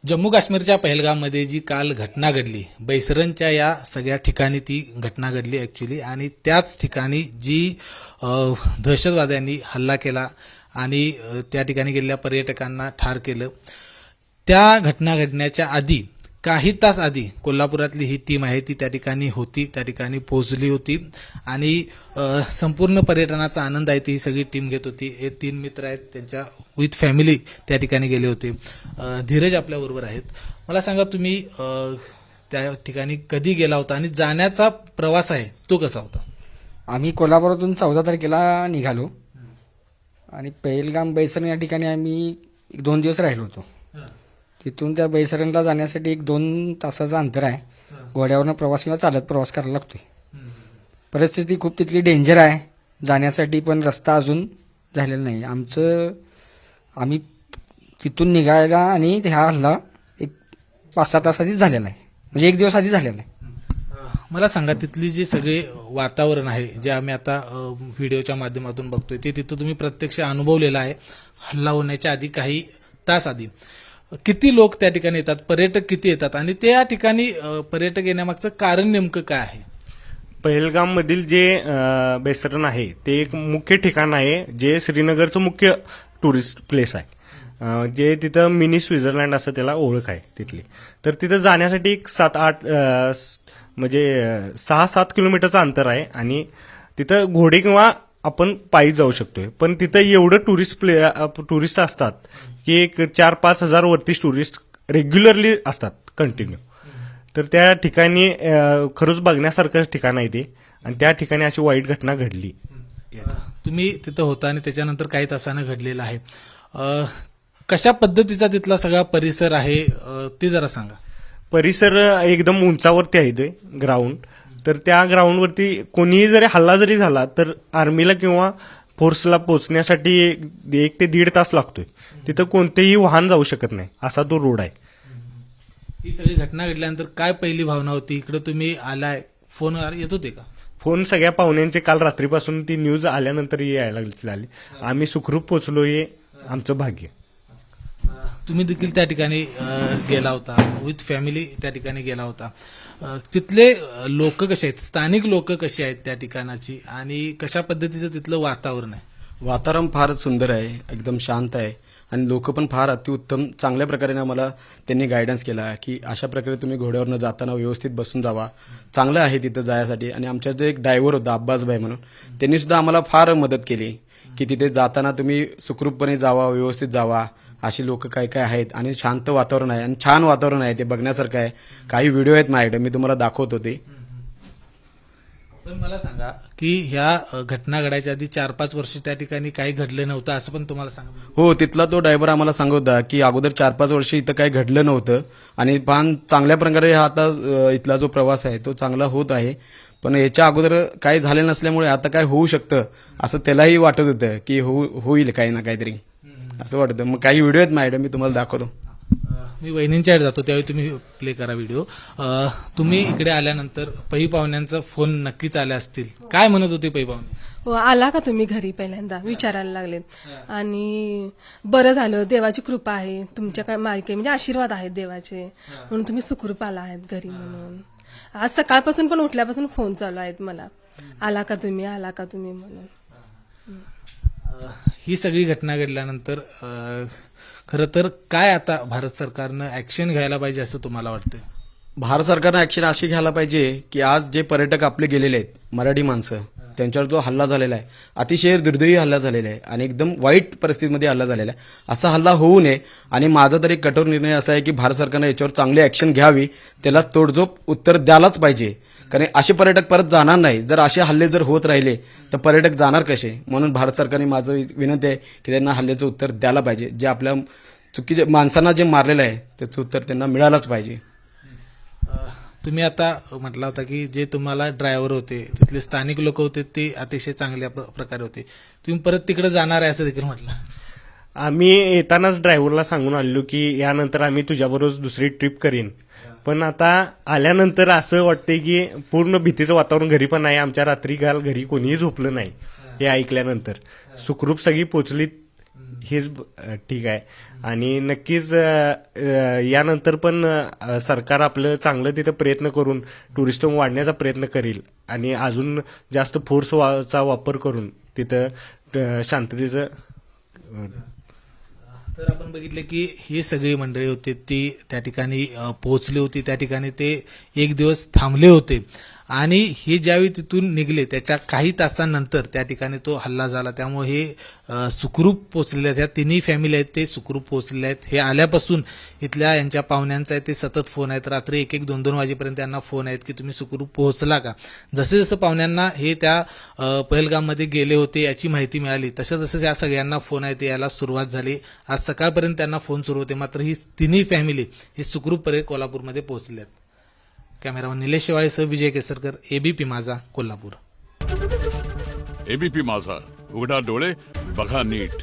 जम्मू काश्मीरच्या पहलगाममध्ये जी काल घटना घडली, बैसरनच्या या सगळ्या ठिकाणी ती घटना घडली ॲक्च्युली, आणि त्याच ठिकाणी जी दहशतवाद्यांनी हल्ला केला आणि त्या ठिकाणी गेलेल्या पर्यटकांना ठार केलं. त्या घटना घडण्याच्या आधी काही तास आधी कोल्हापुरातली ही टीम आहे ती त्या ठिकाणी होती, त्या ठिकाणी पोहोचली होती आणि संपूर्ण पर्यटनाचा आनंद आहे ती ही सगळी टीम घेत होती. हे 3 मित्र आहेत, त्यांच्या विथ फॅमिली त्या ठिकाणी गेले होते. धीरज आपल्याबरोबर आहेत. मला सांगा, तुम्ही त्या ठिकाणी कधी गेला होता आणि जाण्याचा प्रवास आहे तो कसा होता? आम्ही कोल्हापुरातून 14 तारखेला निघालो आणि पहलगाम बैसरण या ठिकाणी आम्ही 2 दिवस राहिलो होतो. तिथून त्या बैसरणला जाण्यासाठी 1-2 तासाचं अंतर आहे. घोड्यावरनं प्रवास किंवा चालत प्रवास करायला लागतोय. परिस्थिती खूप तिथली डेंजर आहे जाण्यासाठी, पण रस्ता अजून झालेला नाही. आम्ही तिथून निघायला आणि हा हल्ला 5-6 तास आधीच झालेला आहे, म्हणजे 1 दिवस आधी झालेला आहे. मला सांगा, तिथली जी सगळे वातावरण आहे जे आम्ही आता व्हिडिओच्या माध्यमातून बघतोय ते तिथं तुम्ही प्रत्यक्ष अनुभवलेलं आहे. हल्ला होण्याच्या आधी काही तास आधी किती लोक त्या ठिकाणी येतात, पर्यटक किती येतात आणि त्या ठिकाणी पर्यटक येण्यामागचं कारण नेमकं काय आहे? पहलगाम मधील जे बेसरण आहे ते एक मुख्य ठिकाण आहे, जे श्रीनगरचं मुख्य टुरिस्ट प्लेस आहे. जे तिथं मिनी स्वित्झर्लंड असं त्याला ओळख आहे तिथली. तर तिथं जाण्यासाठी एक 7-8 म्हणजे 6-7 किलोमीटरचं अंतर आहे आणि तिथं घोडे किंवा आपण पायी जाऊ शकतोय. पण तिथं एवढं टुरिस्ट असतात की एक 4-5 हजार वरती टुरिस्ट रेग्युलरली असतात कंटिन्यू. तर त्या ठिकाणी खरंच बघण्यासारखं ठिकाण आहे ते, आणि त्या ठिकाणी अशी वाईट घटना घडली. तुम्ही तिथं होता आणि त्याच्यानंतर काही तासानं घडलेलं आहे. कशा पद्धतीचा तिथला सगळा परिसर आहे ते जरा सांगा. परिसर एकदम उंचावरती आहे ते ग्राउंड. तर त्या ग्राउंडवरती कोणीही जरी हल्ला जरी झाला तर आर्मीला किंवा फोर्सला पोहोचण्यासाठी 1 ते 1.5 तास लागतोय. तिथं कोणतेही वाहन जाऊ शकत नाही, असा तो रोड आहे. ही सगळी घटना घडल्यानंतर काय पहिली भावना होती? इकडे तुम्ही आलाय, फोन येत होते का? फोन सगळ्या पाहुण्यांचे काल रात्रीपासून ती न्यूज आल्यानंतर यायला लागली. आम्ही सुखरूप पोहोचलो, हे आमचं भाग्य. तुम्ही देखील त्या ठिकाणी गेला होता, विथ फॅमिली त्या ठिकाणी गेला होता. तिथले लोक कसे आहेत, स्थानिक लोक कसे आहेत त्या ठिकाणाची, आणि कशा पद्धतीचं तिथलं वातावरण आहे? वातावरण फार सुंदर आहे, एकदम शांत आहे आणि लोक पण फार अतिउत्तम चांगल्या प्रकारे आम्हाला त्यांनी गायडन्स केला की अशा प्रकारे तुम्ही घोड्यावरनं जाताना व्यवस्थित बसून जावा, चांगलं आहे तिथं जायसाठी. आणि आमच्या जो एक ड्रायव्हर होता अब्बासभाई म्हणून, त्यांनी सुद्धा आम्हाला फार मदत केली की तिथे जाताना तुम्ही सुखरूपपणे जावा, व्यवस्थित जावा. अशी लोक काय काय आहेत आणि शांत वातावरण आहे आणि छान वातावरण आहे, ते बघण्यासारखं आहे. काही व्हिडिओ आहेत माझ्याकडे, मी तुम्हाला दाखवत होते. पण मला सांगा की ह्या घटना घडायच्या आधी 4-5 वर्ष त्या ठिकाणी काही घडलं नव्हतं असं पण तुम्हाला सांगा? हो, तिथला तो ड्रायव्हर आम्हाला सांगत होता की अगोदर 4-5 वर्ष इथं काही घडलं नव्हतं आणि पण चांगल्या प्रकारे हा आता इथला जो प्रवास आहे तो चांगला होत आहे. पण याच्या अगोदर काही झाले नसल्यामुळे आता काय होऊ शकतं असं त्यालाही वाटत होतं की होईल काही ना काहीतरी असं वाटत. मग काही व्हिडिओ आहेत माझ्याकडे, मी तुम्हाला दाखवतो. मी वहिनींच्याकडे जातो त्यावेळी तुम्ही प्ले करा व्हिडिओ. तुम्ही इकडे आल्यानंतर पै पाहुण्यांचा फोन नक्कीच आले असतील, काय म्हणत होते पै पाहुणे? हो, आला का तुम्ही घरी, पहिल्यांदा विचारायला लागले. आणि बरं झालं, देवाची कृपा आहे तुमच्याकडे, मार्के म्हणजे आशीर्वाद आहेत देवाचे, म्हणून तुम्ही सुखरूप आला आहेत घरी म्हणून. आज सकाळपासून पण उठल्यापासून फोन चालू आहेत मला, आला का तुम्ही, आला का तुम्ही म्हणून. ही सगळी घटना घडल्यानंतर खरं तर काय आता भारत सरकारनं ऍक्शन घ्यायला पाहिजे असं तुम्हाला वाटतंय? भारत सरकारनं ऍक्शन अशी घ्यायला पाहिजे की आज जे पर्यटक आपले गेलेले आहेत, मराठी माणसं, त्यांच्यावर जो हल्ला झालेला आहे, अतिशय दुर्दैवी हल्ला झालेला आहे आणि एकदम वाईट परिस्थितीमध्ये हल्ला झालेला आहे. असा हल्ला होऊ नये आणि माझा तरी कठोर निर्णय असा आहे की भारत सरकारनं याच्यावर चांगली ऍक्शन घ्यावी, त्याला तोडजोड उत्तर द्यायलाच पाहिजे. कारण असे पर्यटक परत जाणार नाही. जर असे हल्ले जर होत राहिले तर पर्यटक जाणार कसे? म्हणून भारत सरकारने माझं विनंती आहे की त्यांना हल्ल्याचं उत्तर द्यायला पाहिजे. जे आपल्या चुकीच्या माणसांना जे मारलेलं आहे त्याचं उत्तर त्यांना मिळालंच पाहिजे. तुम्ही आता म्हटला होता की जे तुम्हाला ड्रायव्हर होते, तिथले स्थानिक लोक होते, ते अतिशय चांगल्या प्रकारे होते. तुम्ही परत तिकडे जाणार आहे असं देखील म्हटलं. आम्ही येतानाच ड्रायव्हरला सांगून आलेलो की यानंतर आम्ही तुझ्याबरोबर दुसरी ट्रिप करीन. पण आता आल्यानंतर असं वाटतंय की पूर्ण भीतीचं वातावरण घरी पण आहे. आमच्या रात्री काल घरी कोणीही झोपलं नाही हे ऐकल्यानंतर. सुखरूप सगळी पोचलीत, हेच ठीक आहे. आणि नक्कीच यानंतर पण सरकार आपलं चांगलं तिथं प्रयत्न करून टुरिस्ट वाढण्याचा प्रयत्न करेल आणि अजून जास्त फोर्सचा वापर करून तिथं शांततेचं तर आपण बघितलं की ही सगळी मंडळी होती ती त्या ठिकाणी पोहोचली होती. त्या ठिकाणी ते एक दिवस थांबले होते आणि हे ज्यावेळी तिथून निघले त्याच्या काही तासांनंतर त्या ठिकाणी तो हल्ला झाला. त्यामुळे हे सुखरूप पोहोचलेले आहेत. ह्या तिन्ही फॅमिली आहेत ते सुखरूप पोहोचलेले आहेत. हे आल्यापासून इथल्या यांच्या पाहुण्यांचा आहे ते सतत फोन आहेत. रात्री 1-1, 2-2 वाजेपर्यंत त्यांना फोन आहेत की तुम्ही सुखरूप पोहोचला का. जसे जसं पाहुण्यांना हे त्या पहलगाममध्ये गेले होते याची माहिती मिळाली तसं तसं या सगळ्यांना फोन आहेत यायला सुरुवात झाली. आज सकाळपर्यंत त्यांना फोन सुरू होते. मात्र ही तिन्ही फॅमिली ही सुखरूपपणे कोल्हापूरमध्ये पोहोचली आहेत. कॅमेरामन निलेश शेवाळेसह विजय केसरकर, एबीपी माझा, कोल्हापूर. एबीपी माझा, उघडा डोळे बघा नीट.